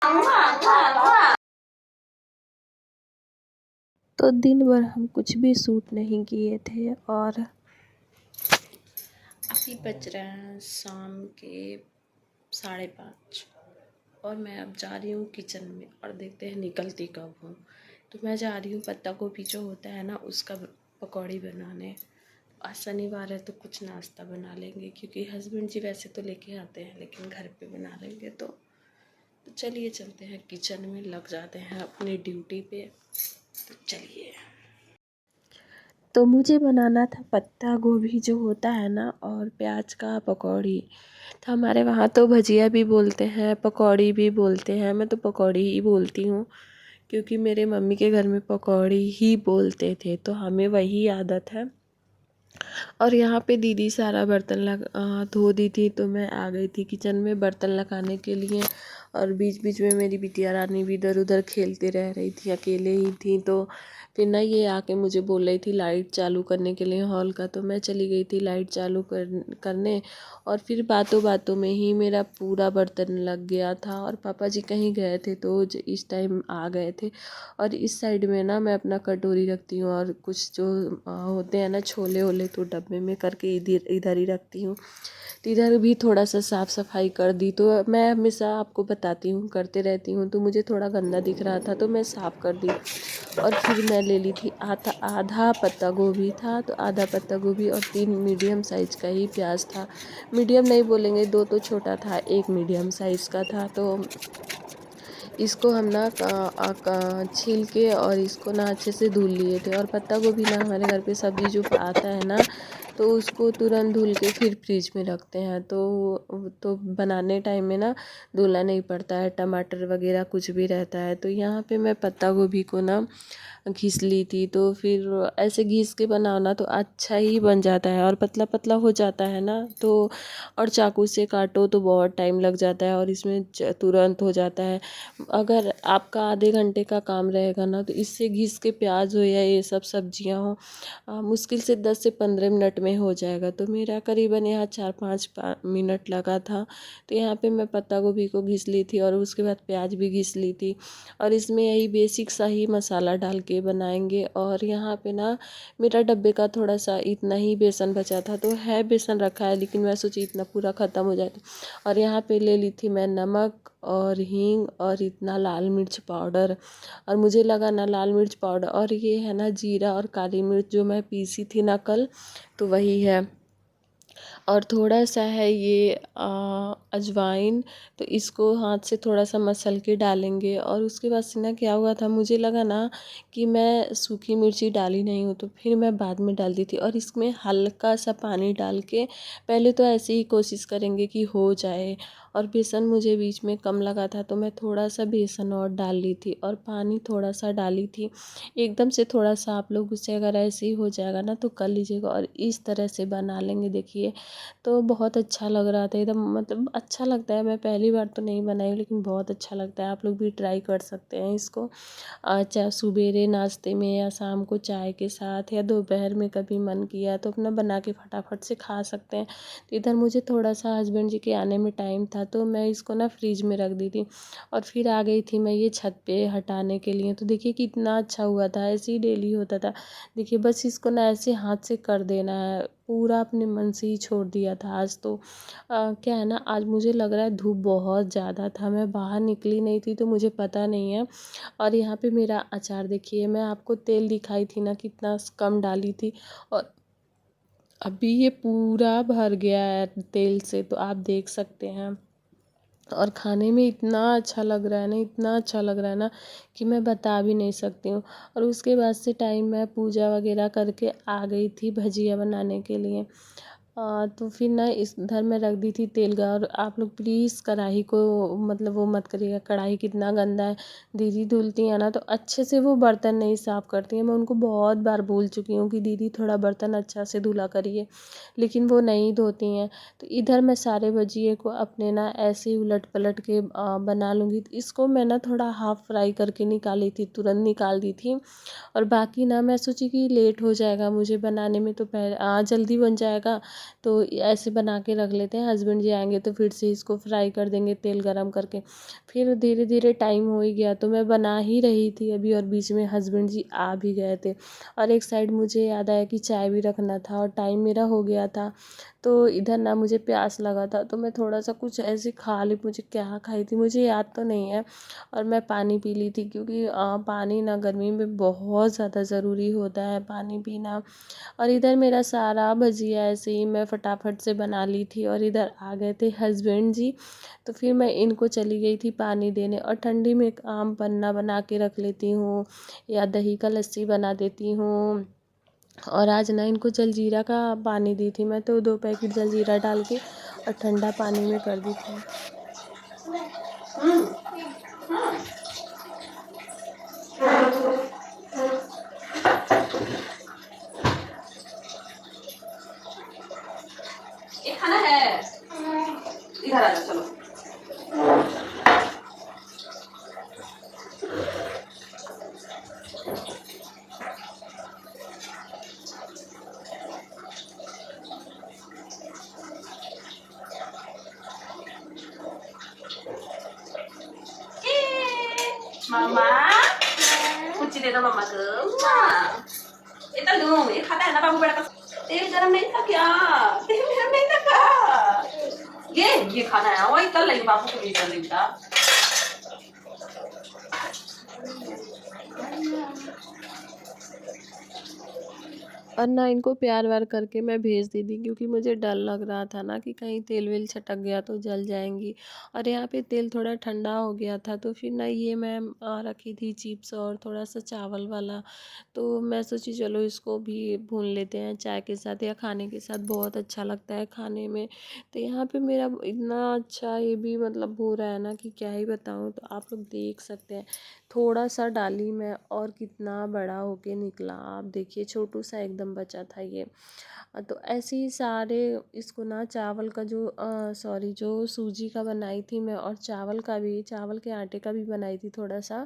तो दिन भर हम कुछ भी शूट नहीं किए थे और अभी बज रहे हैं शाम के 5:30 और मैं अब जा रही हूँ किचन में और देखते हैं निकलती कब हूँ। तो मैं जा रही हूँ पत्ता गोभी जो होता है ना उसका पकौड़ी बनाने। आज शनिवार है तो कुछ नाश्ता बना लेंगे क्योंकि हस्बैंड जी वैसे तो लेके आते हैं लेकिन घर पे बना लेंगे। तो चलिए चलते हैं किचन में, लग जाते हैं अपनी ड्यूटी पे। तो चलिए। तो मुझे बनाना था पत्ता गोभी जो होता है ना और प्याज का पकौड़ी। तो हमारे वहाँ तो भजिया भी बोलते हैं, पकौड़ी भी बोलते हैं। मैं तो पकौड़ी ही बोलती हूँ क्योंकि मेरे मम्मी के घर में पकौड़ी ही बोलते थे तो हमें वही आदत है। और यहाँ पे दीदी सारा बर्तन धो दी थी तो मैं आ गई थी किचन में बर्तन लगाने के लिए। और बीच बीच में मेरी बिटिया रानी भी इधर उधर खेलती रह रही थी, अकेले ही थी। तो फिर ना ये आके मुझे बोल रही थी लाइट चालू करने के लिए हॉल का। तो मैं चली गई थी लाइट चालू करने और फिर बातों बातों में ही मेरा पूरा बर्तन लग गया था। और पापा जी कहीं गए थे तो इस टाइम आ गए थे। और इस साइड में ना मैं अपना कटोरी रखती हूँ और कुछ जो होते हैं ना छोले वोले तो डब्बे में करके इधर इधर ही रखती हूँ। तो इधर भी थोड़ा सा साफ़ सफाई कर दी। तो मैं हमेशा आपको बताती हूँ करते रहती हूँ। तो मुझे थोड़ा गंदा दिख रहा था तो मैं साफ़ कर दी। और फिर मैं ले ली थी आधा पत्ता गोभी था तो आधा पत्ता गोभी और 3 मीडियम साइज़ का ही प्याज था। मीडियम नहीं बोलेंगे, 2 तो छोटा था, 1 मीडियम साइज़ का था। तो इसको हम ना छील के और इसको ना अच्छे से धुल लिए थे। और पत्ता गोभी ना हमारे घर पे सब्जी जो आता है ना तो उसको तुरंत धुल के फिर फ्रिज में रखते हैं। तो बनाने टाइम में ना धुलना नहीं पड़ता है, टमाटर वगैरह कुछ भी रहता है। तो यहाँ पे मैं पत्ता गोभी को ना घिस ली थी। तो फिर ऐसे घिस के बनाओ ना तो अच्छा ही बन जाता है और पतला पतला हो जाता है ना। तो और चाकू से काटो तो बहुत टाइम लग जाता है और इसमें तुरंत हो जाता है। अगर आपका आधे घंटे का काम रहेगा ना तो इससे घिस के प्याज हो या ये सब सब्जियां हो मुश्किल से 10 से 15 मिनट में हो जाएगा। तो मेरा करीबन यहाँ 4-5 मिनट लगा था। तो यहाँ पे मैं पत्ता गोभी को घिस ली थी और उसके बाद प्याज भी घिस ली थी। और इसमें यही बेसिक सा ही मसाला डाल के बनाएंगे। और यहाँ पे ना मेरा डब्बे का थोड़ा सा इतना ही बेसन बचा था तो है बेसन रखा है लेकिन मैं सोची इतना पूरा ख़त्म हो जाए। और यहाँ पे ले ली थी मैं नमक और हींग और इतना लाल मिर्च पाउडर। और मुझे लगा ना लाल मिर्च पाउडर और ये है ना जीरा और काली मिर्च जो मैं पीसी थी ना कल तो वही है। और थोड़ा सा है ये अजवाइन। तो इसको हाथ से थोड़ा सा मसल के डालेंगे। और उसके बाद से ना क्या हुआ था मुझे लगा ना कि मैं सूखी मिर्ची डाली नहीं हूँ तो फिर मैं बाद में डाल दी थी। और इसमें हल्का सा पानी डाल के पहले तो ऐसे ही कोशिश करेंगे कि हो जाए। और बेसन मुझे बीच में कम लगा था तो मैं थोड़ा सा बेसन और डाल ली थी और पानी थोड़ा सा डाली थी। एकदम से थोड़ा सा आप लोग उससे अगर ऐसे ही हो जाएगा ना तो कर लीजिएगा और इस तरह से बना लेंगे। देखिए तो बहुत अच्छा लग रहा था एकदम, मतलब अच्छा लगता है। मैं पहली बार तो नहीं बनाई लेकिन बहुत अच्छा लगता है। आप लोग भी ट्राई कर सकते हैं इसको चाहे सुबेरे नाश्ते में या शाम को चाय के साथ या दोपहर में कभी मन किया तो अपना बना के फटाफट से खा सकते हैं। तो इधर मुझे थोड़ा सा हस्बैंड जी के आने में टाइम था तो मैं इसको ना फ्रिज में रख दी थी। और फिर आ गई थी मैं ये छत पे हटाने के लिए। तो देखिए कितना अच्छा हुआ था, ऐसे ही डेली होता था। देखिए बस इसको ना ऐसे हाथ से कर देना है, पूरा अपने मन से ही छोड़ दिया था। आज तो क्या है ना आज मुझे लग रहा है धूप बहुत ज़्यादा था, मैं बाहर निकली नहीं थी तो मुझे पता नहीं है। और यहाँ पे मेरा अचार देखिए, मैं आपको तेल दिखाई थी ना कितना कम डाली थी और अभी ये पूरा भर गया है तेल से, तो आप देख सकते हैं। और खाने में इतना अच्छा लग रहा है ना, इतना अच्छा लग रहा है ना कि मैं बता भी नहीं सकती हूँ। और उसके बाद से टाइम मैं पूजा वगैरह करके आ गई थी भजिया बनाने के लिए। तो फिर ना इस इधर मैं रख दी थी तेल का। और आप लोग प्लीज़ कढ़ाई को मतलब वो मत करिएगा, कढ़ाई कितना गंदा है। दीदी धुलती हैं ना तो अच्छे से वो बर्तन नहीं साफ़ करती हैं। मैं उनको बहुत बार बोल चुकी हूँ कि दीदी थोड़ा बर्तन अच्छा से धुला करिए, लेकिन वो नहीं धोती हैं। तो इधर मैं सारे भजिए को अपने ना ऐसे ही उलट पलट के बना लूँगी। तो इसको मैं ना थोड़ा हाफ़ फ्राई करके निकाली थी, तुरंत निकाल दी थी। और बाकी ना मैं सोची कि लेट हो जाएगा मुझे बनाने में तो जल्दी बन जाएगा तो ऐसे बना के रख लेते हैं, हस्बैंड जी आएंगे तो फिर से इसको फ्राई कर देंगे तेल गरम करके। फिर धीरे धीरे टाइम हो ही गया, तो मैं बना ही रही थी अभी और बीच में हस्बैंड जी आ भी गए थे। और एक साइड मुझे याद आया कि चाय भी रखना था और टाइम मेरा हो गया था। तो इधर ना मुझे प्यास लगा था, तो मैं थोड़ा सा कुछ ऐसे खा ली, मुझे क्या खाई थी मुझे याद तो नहीं है। और मैं पानी पी ली थी, क्योंकि पानी ना गर्मी में बहुत ज़्यादा ज़रूरी होता है पानी पीना। और इधर मेरा सारा भजिया ऐसे ही मैं फटाफट से बना ली थी, और इधर आ गए थे हस्बैंड जी। तो फिर मैं इनको चली गई थी पानी देने, और ठंडी में एक आम पन्ना बना के रख लेती हूँ या दही का लस्सी बना देती हूँ। और आज ना इनको जलजीरा का पानी दी थी मैं, तो 2 पैकेट जलजीरा डाल के और ठंडा पानी में कर दी थी। ये खाना है, इधर आ जाओ चलो। मम्मा कुछ दे दो मम्मा को। इतना दूं, ये खाता है ना बाबू बड़ा का। तेल गरम नहीं था क्या? तेल गरम नहीं था क्या? ये खाना है, वही कल नहीं बाबू को भी कर देता। और ना इनको प्यार व्यार करके मैं भेज दी थी, क्योंकि मुझे डर लग रहा था ना कि कहीं तेल वेल छटक गया तो जल जाएंगी। और यहाँ पे तेल थोड़ा ठंडा हो गया था, तो फिर ना ये मैं रखी थी चिप्स और थोड़ा सा चावल वाला। तो मैं सोची चलो इसको भी भून लेते हैं चाय के साथ या खाने के साथ, बहुत अच्छा लगता है खाने में। तो यहाँ पे मेरा इतना अच्छा ये भी मतलब हो रहा है ना कि क्या ही बताऊँ। तो आप लोग देख सकते हैं, थोड़ा सा डाली मैं और कितना बड़ा होके निकला। आप देखिए छोटू सा एकदम बचा था ये। तो ऐसे ही सारे इसको ना चावल का जो सॉरी जो सूजी का बनाई थी मैं, और चावल का भी, चावल के आटे का भी बनाई थी थोड़ा सा।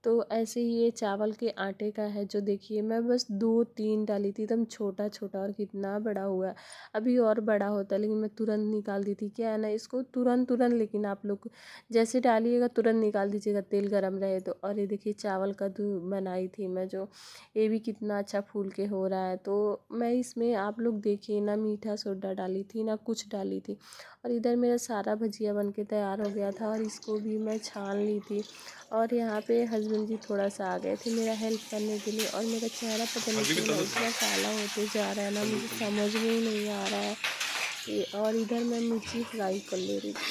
तो ऐसे ही ये चावल के आटे का है जो, देखिए मैं बस 2-3 डाली थी, एकदम छोटा छोटा, और कितना बड़ा हुआ है। अभी और बड़ा होता लेकिन मैं तुरंत निकाल दी थी। क्या है ना, इसको तुरंत तुरंत, लेकिन आप लोग जैसे डालिएगा तुरंत निकाल दीजिएगा, तेल गरम रहे तो। और ये देखिए चावल का बनाई थी मैं जो, ये भी कितना अच्छा फूल के हो रहा है। तो मैं इसमें आप लोग देखिए ना मीठा सोडा डाली थी ना कुछ डाली थी। और इधर मेरा सारा भजिया बन के तैयार हो गया था, और इसको भी मैं छान ली थी। और यहाँ पे हस्बैंड जी थोड़ा सा आ गए थे मेरा हेल्प करने के लिए, और मेरा चेहरा पता नहीं क्यों ना इतना काला होते जा रहा है ना, मुझे समझ में ही नहीं आ रहा है। और इधर मैं मिर्ची फ्राई कर ले रही थी।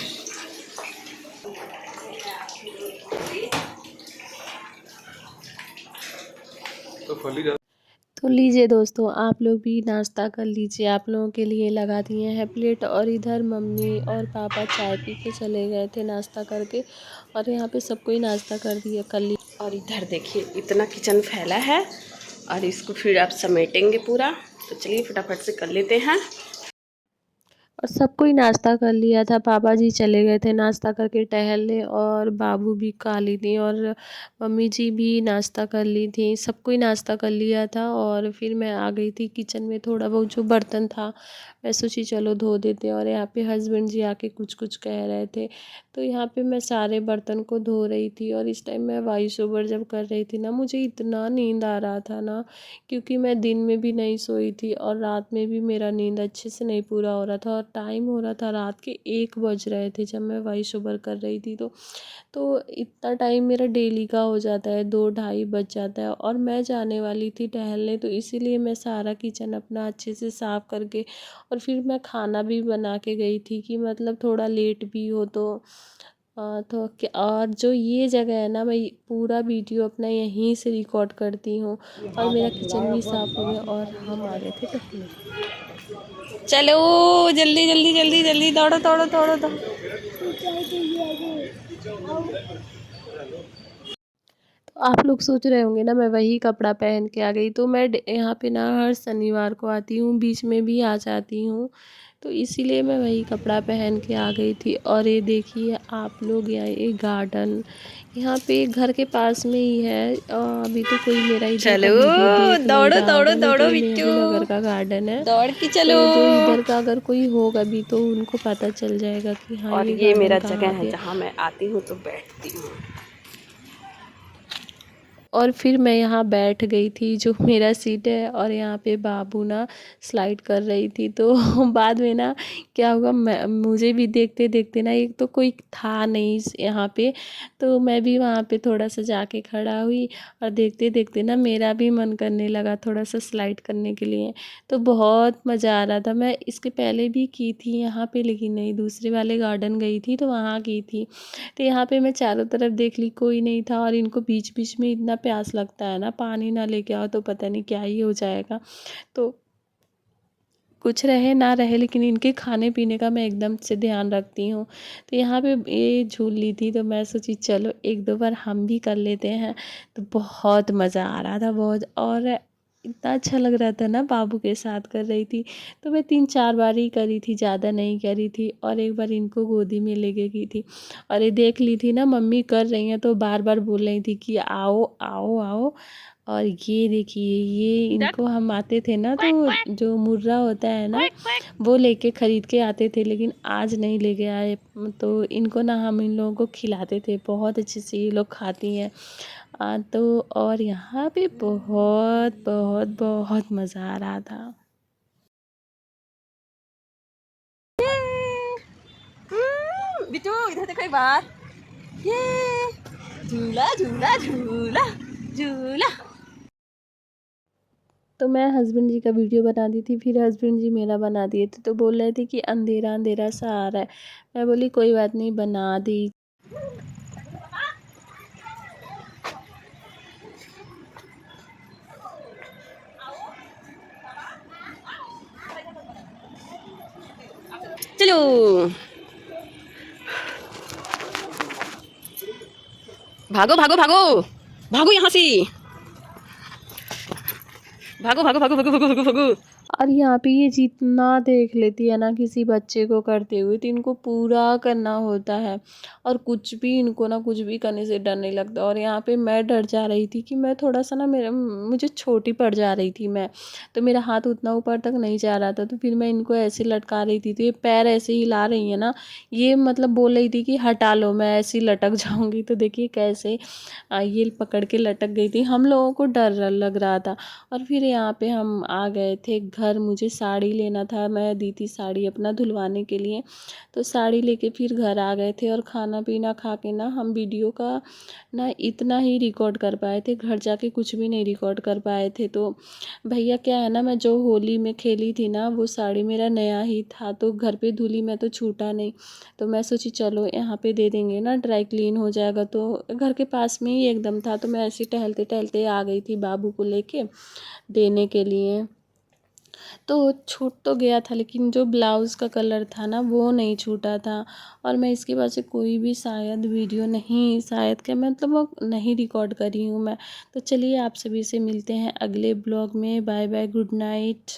तो लीजिए दोस्तों, आप लोग भी नाश्ता कर लीजिए, आप लोगों के लिए लगा दिए हैं प्लेट। और इधर मम्मी और पापा चाय पी के चले गए थे नाश्ता करके, और यहाँ पे सबको ही नाश्ता कर दिया कर ली। और इधर देखिए इतना किचन फैला है, और इसको फिर आप समेटेंगे पूरा। तो चलिए फटाफट से कर लेते हैं। और सबको ही नाश्ता कर लिया था, पापा जी चले गए थे नाश्ता करके टहलने, और बाबू भी खा ली थी, और मम्मी जी भी नाश्ता कर ली थी, सबको ही नाश्ता कर लिया था। और फिर मैं आ गई थी किचन में, थोड़ा बहुत जो बर्तन था मैं सोची चलो धो देते। और यहाँ पे हस्बैंड जी आके कुछ कुछ कह रहे थे, तो यहाँ पे मैं सारे बर्तन को धो रही थी। और इस टाइम मैं वॉइस ओवर जब कर रही थी ना, मुझे इतना नींद आ रहा था ना, क्योंकि मैं दिन में भी नहीं सोई थी और रात में भी मेरा नींद अच्छे से नहीं पूरा हो रहा था। और टाइम हो रहा था रात के 1 बज रहे थे जब मैं वॉइस ओवर कर रही थी। तो इतना टाइम मेरा डेली का हो जाता है, 2-2:30 बज जाता है। और मैं जाने वाली थी टहलने, तो इसीलिए मैं सारा किचन अपना अच्छे से साफ़ करके, और फिर मैं खाना भी बना के गई थी कि मतलब थोड़ा लेट भी हो तो क्या। और जो ये जगह है ना, मैं पूरा वीडियो अपना यहीं से रिकॉर्ड करती हूँ। और मेरा किचन भी साफ़ हो गया, और हम आ गए थे टहलने। चलो जल्दी जल्दी जल्दी जल्दी दौड़ो दौड़ो दौड़ो दौड़ो। तो आप लोग सोच रहे होंगे ना मैं वही कपड़ा पहन के आ गई। तो मैं यहाँ पे ना हर शनिवार को आती हूँ, बीच में भी आ जाती हूँ। तो इसीलिए मैं वही कपड़ा पहन के आ गई थी। और ये देखिए आप लोग, ये गार्डन यहाँ पे घर के पास में ही है। अभी तो कोई मेरा इधर का चलो वीडियो देख नहीं दौड़ो रहा दौड़ो होगा, नहीं तो दौड़ो ये बिट्टू, नेहरू नगर का गार्डन है। दौड़ के चलो। तो जो इधर का अगर कोई होगा भी तो उनको पता चल जाएगा कि हाँ और ये ये गार्डन मेरा कहाँ जगह है पे। जहाँ मैं आती हूँ तो बैठती हूँ। और फिर मैं यहाँ बैठ गई थी, जो मेरा सीट है, और यहाँ पे बाबू ना स्लाइड कर रही थी। तो बाद में ना क्या हुआ, मुझे भी देखते देखते ना, एक तो कोई था नहीं यहाँ पे, तो मैं भी वहाँ पे थोड़ा सा जाके खड़ा हुई, और देखते देखते ना मेरा भी मन करने लगा थोड़ा सा स्लाइड करने के लिए। तो बहुत मज़ा आ रहा था। मैं इसके पहले भी की थी यहाँ पे, लेकिन नहीं, दूसरे वाले गार्डन गई थी तो वहाँ की थी। तो यहाँ पे मैं चारों तरफ देख ली, कोई नहीं था। और इनको बीच बीच में इतना प्यास लगता है ना, पानी ना लेके आओ तो पता नहीं क्या ही हो जाएगा। तो कुछ रहे ना रहे, लेकिन इनके खाने पीने का मैं एकदम से ध्यान रखती हूँ। तो यहाँ पे ये झूल ली थी, तो मैं सोची चलो एक दो बार हम भी कर लेते हैं। तो बहुत मज़ा आ रहा था, बहुत। और इतना अच्छा लग रहा था ना, बाबू के साथ कर रही थी। तो मैं 3-4 बार ही करी थी, ज़्यादा नहीं करी थी। और एक बार इनको गोदी में लेके की थी। और ये देख ली थी ना मम्मी कर रही हैं, तो बार बार बोल रही थी कि आओ आओ आओ। और ये देखिए, ये इनको हम आते थे ना, तो जो मुर्रा होता है ना, वो लेके ख़रीद के आते थे, लेकिन आज नहीं लेके आए। तो इनको ना हम इन लोगों को खिलाते थे, बहुत अच्छे से ये लोग खाती हैं। तो और यहाँ पे बहुत बहुत बहुत मज़ा आ रहा था। बिट्टू इधर देखो एक बार, ये झूला झूला झूला झूला। तो मैं हस्बैंड जी का वीडियो बना दी थी, फिर हस्बैंड जी मेरा बना दिए थे। तो बोल रहे थे कि अंधेरा अंधेरा सा आ रहा है। मैं बोली कोई बात नहीं, बना दी। चलो भागो भागो भागो भागो यहाँ से, भागो भागो भागो भागो भागो भागो भागो। और यहाँ पे ये जितना देख लेती है ना किसी बच्चे को करते हुए, तो इनको पूरा करना होता है। और कुछ भी इनको ना, कुछ भी करने से डर नहीं लगता। और यहाँ पे मैं डर जा रही थी कि मैं थोड़ा सा ना, मुझे छोटी पड़ जा रही थी मैं, तो मेरा हाथ उतना ऊपर तक नहीं जा रहा था। तो फिर मैं इनको ऐसे लटका रही थी, तो ये पैर ऐसे हिला रही है ना, ये मतलब बोल रही थी कि हटा लो, मैं ऐसी लटक जाऊँगी। तो देखिए कैसे ये पकड़ के लटक गई थी। हम लोगों को डर लग रहा था। और फिर यहाँ पे हम आ गए थे घर, मुझे साड़ी लेना था, मैं दी थी साड़ी अपना धुलवाने के लिए। तो साड़ी लेके फिर घर आ गए थे, और खाना पीना खा के ना हम वीडियो का ना इतना ही रिकॉर्ड कर पाए थे, घर जाके कुछ भी नहीं रिकॉर्ड कर पाए थे। तो भैया क्या है ना, मैं जो होली में खेली थी ना, वो साड़ी मेरा नया ही था, तो घर पे धुली में तो छूटा नहीं। तो मैं सोची चलो यहाँ पे दे देंगे ना, ड्राई क्लीन हो जाएगा। तो घर के पास में ही एकदम था, तो मैं ऐसे टहलते टहलते आ गई थी बाबू को लेके देने के लिए। तो छूट तो गया था, लेकिन जो ब्लाउज़ का कलर था ना, वो नहीं छूटा था। और मैं इसके बाद से कोई भी शायद वीडियो नहीं, शायद क्या मतलब वो नहीं रिकॉर्ड करी हूँ मैं। तो चलिए आप सभी से मिलते हैं अगले ब्लॉग में। Bye bye, good night.